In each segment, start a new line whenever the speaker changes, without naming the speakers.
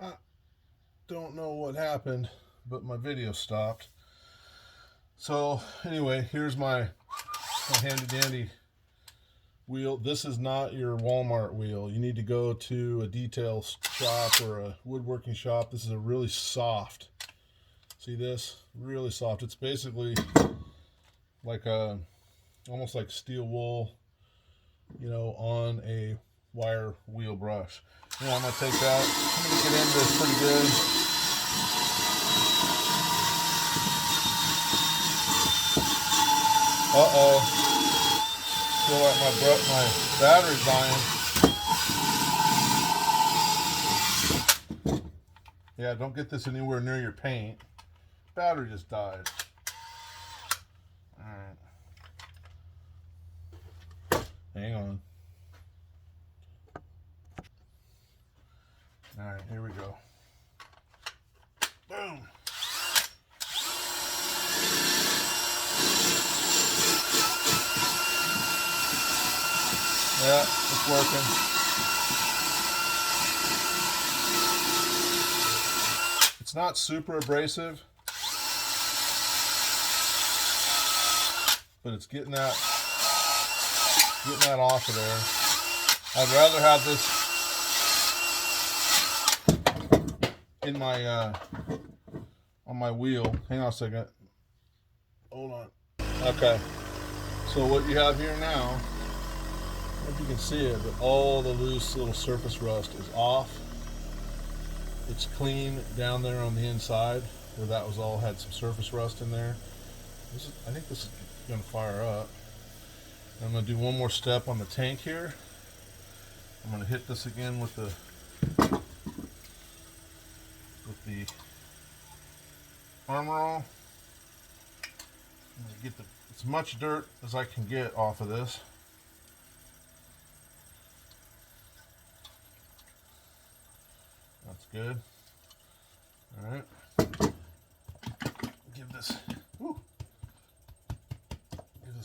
I don't know what happened, but my video stopped. So anyway, here's my handy dandy wheel. This is not your Walmart wheel. You need to go to a detail shop or a woodworking shop. This is a really soft. See this? Really soft. It's basically like a almost like steel wool, on a wire wheel brush. I'm gonna take that. I'm gonna get into this pretty good. Uh-oh. Feel like my battery's dying. Yeah, don't get this anywhere near your paint. Battery just died. Alright. Hang on. Alright, here we go. Boom. Yeah, it's working. It's not super abrasive, but it's getting that off of there. I'd rather have this in my on my wheel. Hang on a second. Hold on. Okay. So what you have here now, I don't know if you can see it, but all the loose little surface rust is off. It's clean down there on the inside where that was all had some surface rust in there. I think this is going to fire up. I'm going to do one more step on the tank here. I'm going to hit this again with the Armor All. I'm going to get as much dirt as I can get off of this. That's good. All right. Give this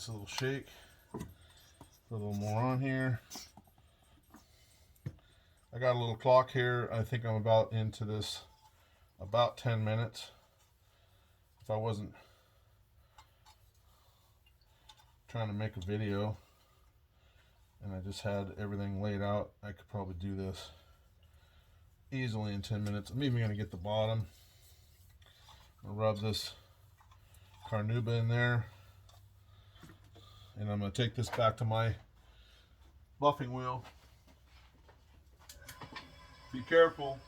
a little shake. Put a little more on here. I got a little clock here. I think I'm about into this about 10 minutes. If I wasn't trying to make a video and I just had everything laid out, I could probably do this easily in 10 minutes. I'm even going to get the bottom. I'm going to rub this carnauba in there. And I'm going to take this back to my buffing wheel. Be careful.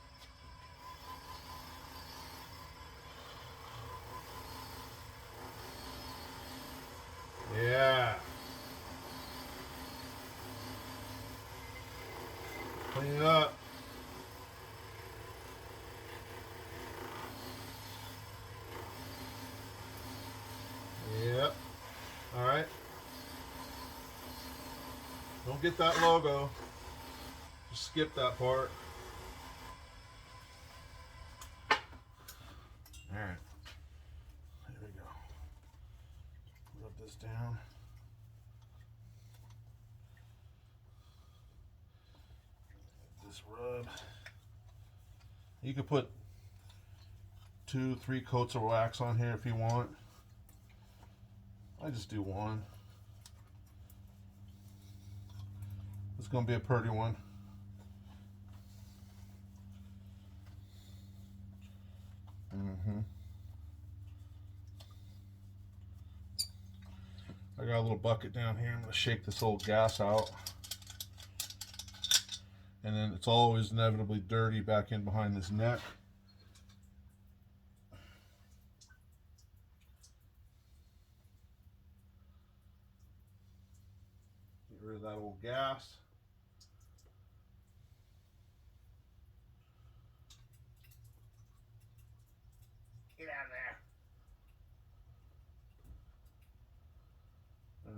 Yeah. Clean it up. Yep. All right. Don't get that logo. Just skip that part. All right. Here we go. Rub this down. This rub. You could put 2-3 coats of wax on here if you want. I just do one. It's going to be a pretty one. I got a little bucket down here. I'm going to shake this old gas out. And then it's always inevitably dirty back in behind this neck. Get rid of that old gas. Get out of there.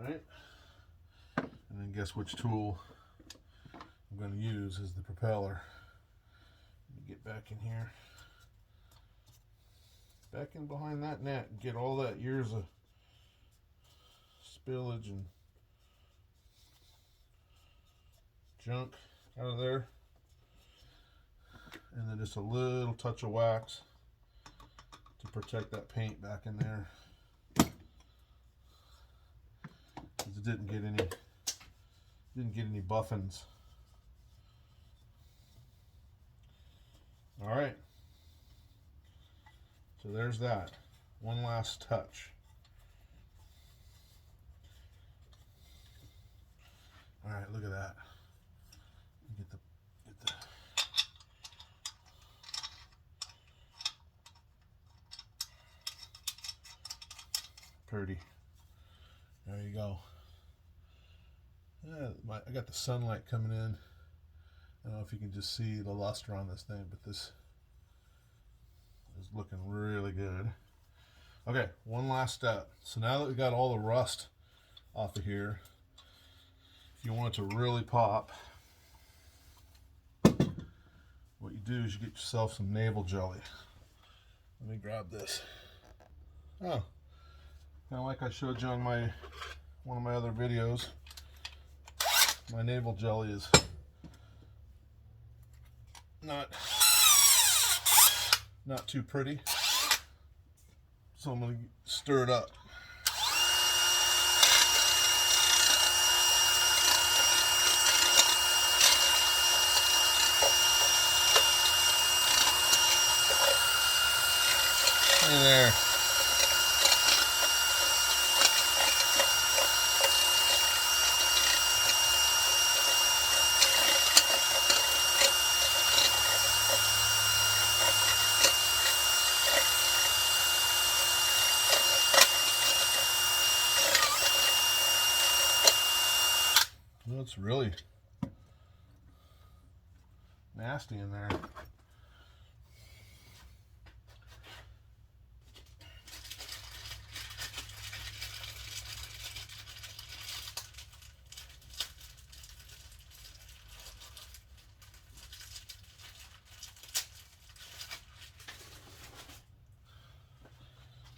Alright. And then guess which tool I'm going to use is the propeller. Let me get back in here. Back in behind that net and get all that years of spillage and junk out of there. and then just a little touch of wax to protect that paint back in there. It didn't get any buffins. All right, so there's that. One last touch. All right, look at that. Get the pretty. There you go. Yeah, I got the sunlight coming in. I don't know if you can just see the luster on this thing, but this is looking really good. Okay, one last step. So now that we got all the rust off of here, if you want it to really pop, what you do is you get yourself some navel jelly. Let me grab this. Oh, kind of like I showed you on one of my other videos. My navel jelly is not too pretty, so I'm going to stir it up. In there. Well, it's really nasty in there.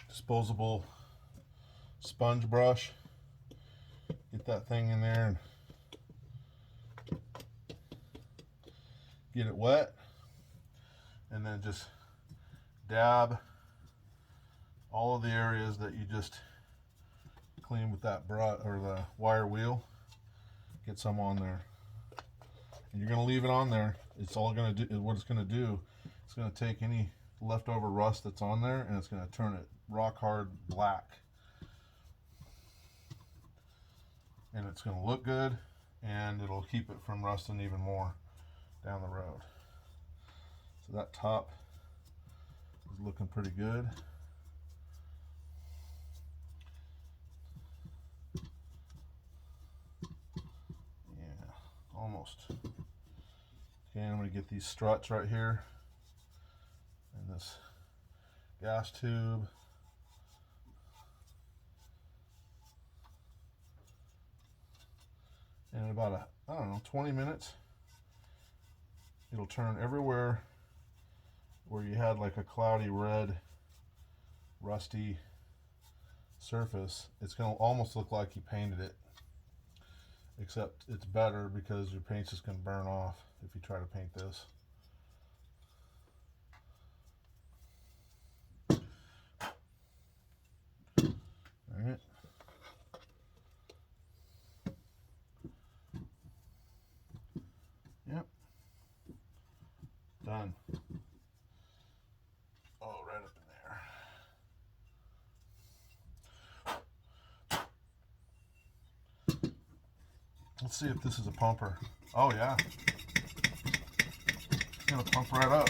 Disposable sponge brush. Get that thing in there and get it wet, and then just dab all of the areas that you just cleaned with that brush or the wire wheel. Get some on there, and you're going to leave it on there. It's all going to do what it's going to do. It's going to take any leftover rust that's on there, and it's going to turn it rock hard black, and it's going to look good, and it'll keep it from rusting even more down the road. So that top is looking pretty good. Yeah, almost. Okay, I'm going to get these struts right here and this gas tube. And in about I don't know, 20 minutes, it'll turn everywhere where you had like a cloudy red, rusty surface. It's going to almost look like you painted it, except it's better because your paint's just going to burn off if you try to paint this. All right. Yep. Done. Oh, right up in there. Let's see if this is a pumper. Oh yeah. It's gonna pump right up.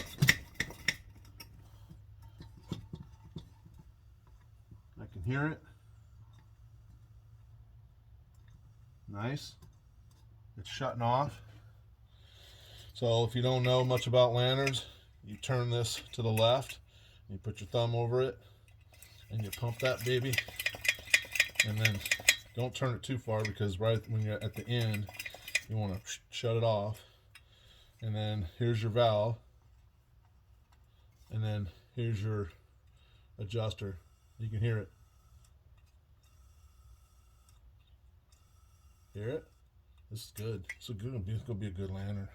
I can hear it. Nice. It's shutting off. So if you don't know much about lanterns, you turn this to the left, you put your thumb over it, and you pump that baby, and then don't turn it too far, because right when you're at the end, you want to shut it off. And then here's your valve, and then here's your adjuster. You can hear it. Hear it? This is good. It's gonna be a good lantern.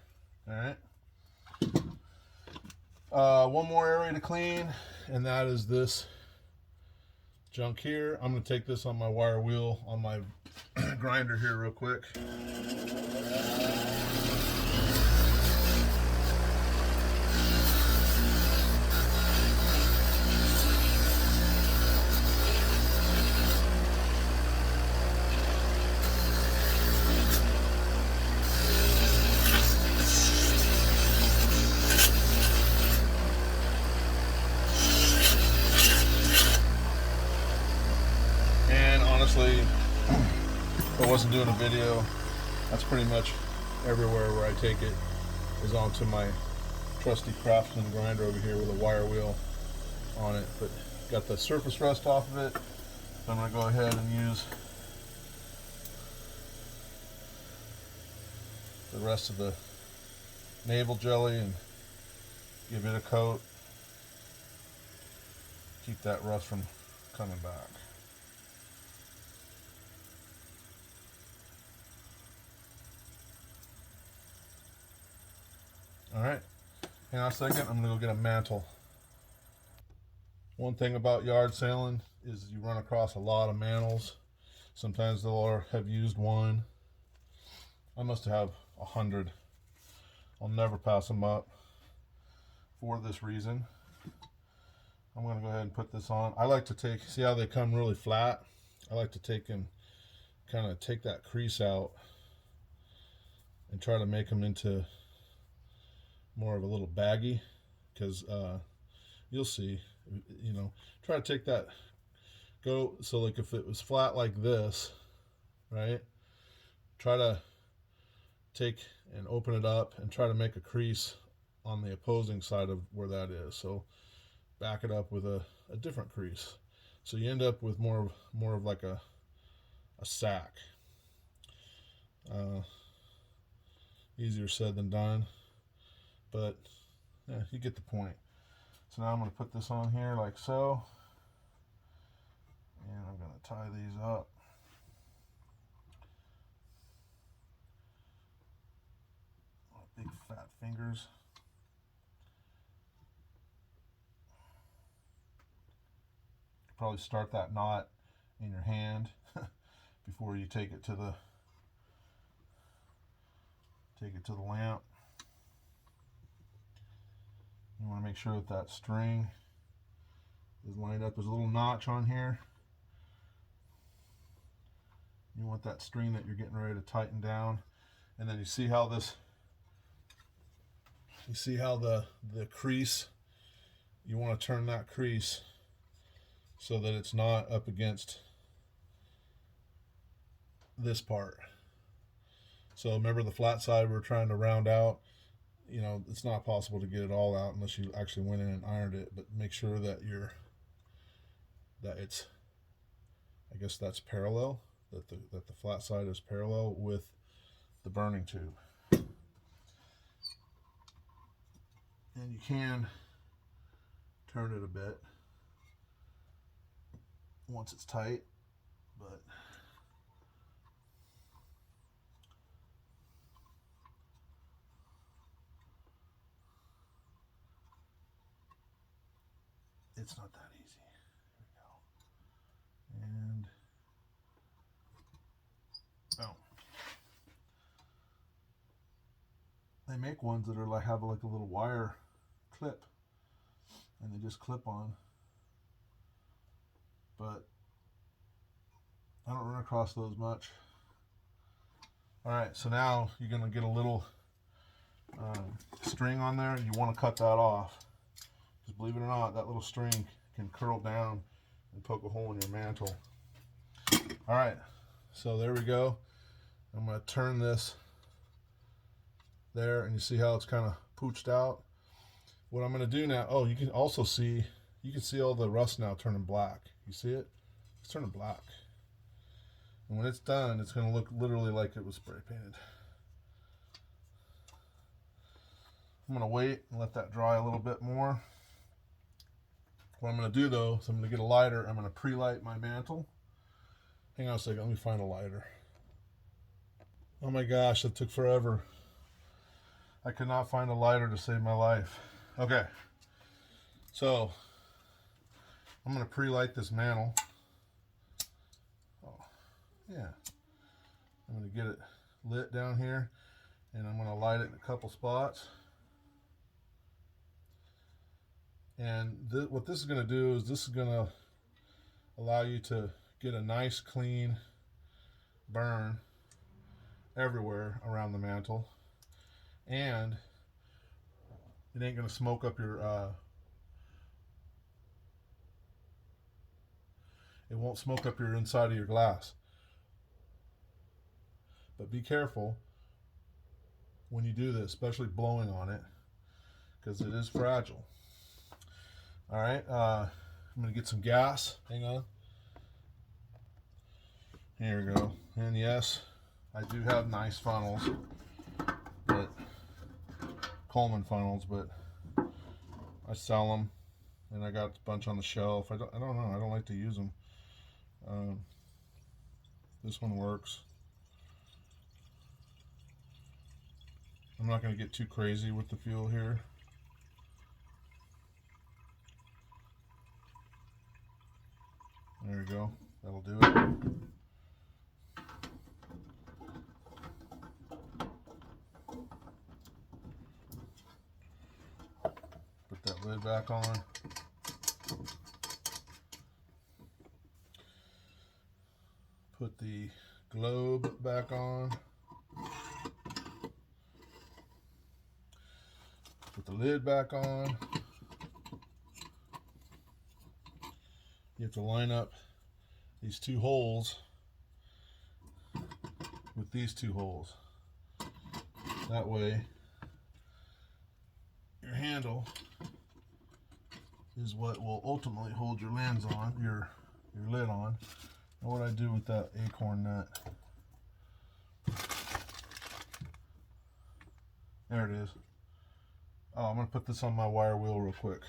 All right. One more area to clean, and that is this junk here. I'm going to take this on my wire wheel on my grinder here real quick. And honestly, if I wasn't doing a video, that's pretty much everywhere where I take it is onto my trusty Craftsman grinder over here with a wire wheel on it. But got the surface rust off of it, so I'm going to go ahead and use the rest of the navel jelly and give it a coat. Keep that rust from coming back. Alright, hang on a second, I'm going to go get a mantle. One thing about yard sailing is you run across a lot of mantles. Sometimes they'll have used one. I must have 100. I'll never pass them up for this reason. I'm going to go ahead and put this on. I like to take, see how they come really flat? I like to take and kind of take that crease out and try to make them into more of a little baggy, because you'll see, you know, try to take that, go, so like if it was flat like this, right, try to take and open it up and try to make a crease on the opposing side of where that is. So back it up with a different crease, so you end up with more of like a sack. Easier said than done, but yeah, you get the point. So now I'm going to put this on here like so, and I'm going to tie these up. Big fat fingers. Probably start that knot in your hand before you take it to the lamp. You want to make sure that that string is lined up. There's a little notch on here. You want that string that you're getting ready to tighten down, and then you see how this, you see how the crease, you want to turn that crease so that it's not up against this part. So remember the flat side we're trying to round out, you know, it's not possible to get it all out unless you actually went in and ironed it, but make sure that it's, I guess that's parallel, that the flat side is parallel with the burning tube. And you can turn it a bit once it's tight, but it's not that easy. Here we go. And boom. They make ones that are like, have like a little wire clip, and they just clip on, but I don't run across those much. All right, so now you're gonna get a little string on there. You want to cut that off, because believe it or not, that little string can curl down and poke a hole in your mantle. All right, so there we go. I'm gonna turn this there, and you see how it's kind of pooched out. What I'm gonna do now, oh, you can also see, you can see all the rust now turning black. You see it? It's turning black. And when it's done, it's gonna look literally like it was spray painted. I'm gonna wait and let that dry a little bit more. What I'm gonna do though, is I'm gonna get a lighter. I'm gonna pre-light my mantle. Hang on a second, let me find a lighter. Oh my gosh, that took forever. I could not find a lighter to save my life. Okay, So I'm going to pre-light this mantle. Oh, yeah. I'm going to get it lit down here, and I'm going to light it in a couple spots. And what this is going to do is this is going to allow you to get a nice clean burn everywhere around the mantle, and it ain't going to smoke up your it won't smoke up your inside of your glass. But be careful when you do this, especially blowing on it, because it is fragile. All right, I'm gonna get some gas. Hang on. Here we go. And yes, I do have nice funnels, but Coleman funnels, but I sell them, and I got a bunch on the shelf. I don't know. I don't like to use them. This one works. I'm not going to get too crazy with the fuel here. There we go. That'll do it. Put that lid back on. Put the globe back on. Put the lid back on. You have to line up these two holes with these two holes. That way your handle is what will ultimately hold your lens on, your lid on. And what I do with that acorn nut. There it is. Oh, I'm going to put this on my wire wheel real quick.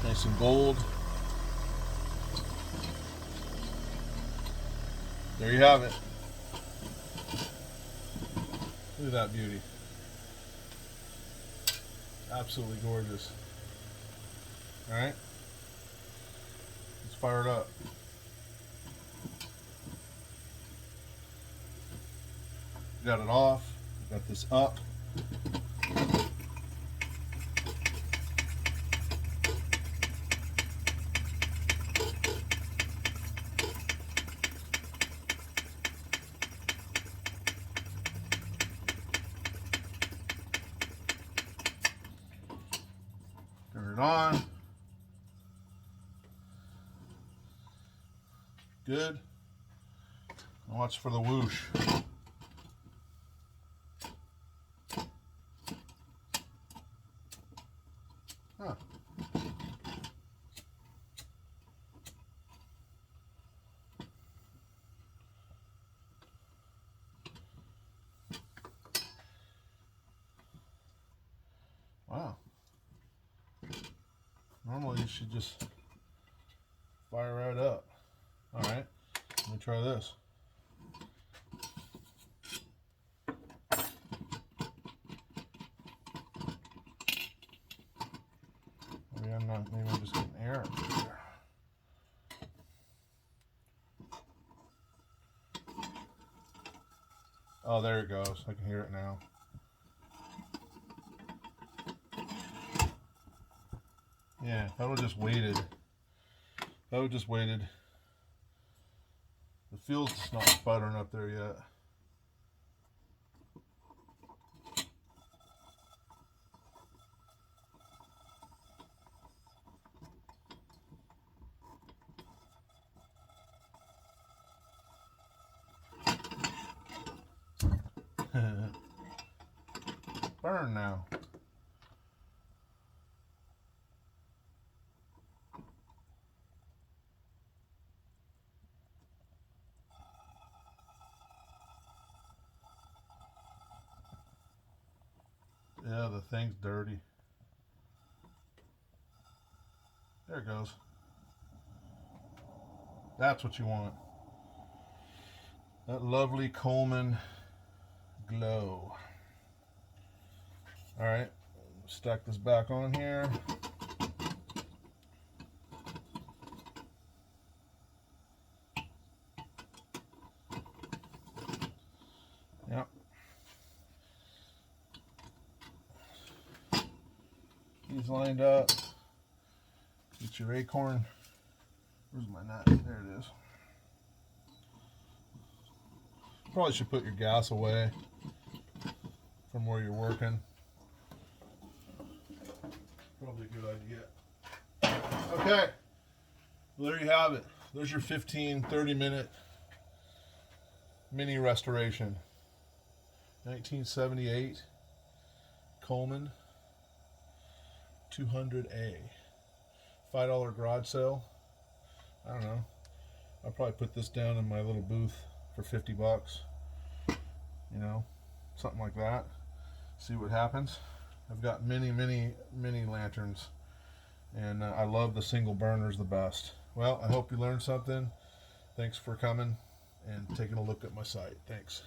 Nice and gold. There you have it. Look at that beauty. Absolutely gorgeous. Alright. Let's fire it up. Got it off. Got this up. Turn it on. Good. Watch for the whoosh. Huh. Wow. Normally you should just fire right up. Alright, let me try this. Maybe I'm just getting air up there. Oh, there it goes. I can hear it now. Yeah, if I would have just waited. If I would have just waited. The fuel's just not sputtering up there yet. Burn now. thing's dirty. There it goes. That's what you want. That lovely Coleman glow. All right, stack this back on here. Yep. He's lined up. Get your acorn. Where's my nut? There it is. Probably should put your gas away from where you're working. Probably a good idea. Okay. Well, there you have it. There's your 15-30 minute mini restoration. 1978 Coleman 200A. $5 garage sale. I don't know. I'll probably put this down in my little booth for 50 bucks. You know, something like that. See what happens. I've got many lanterns, and I love the single burners the best. Well, I hope you learned something. Thanks for coming and taking a look at my site. Thanks.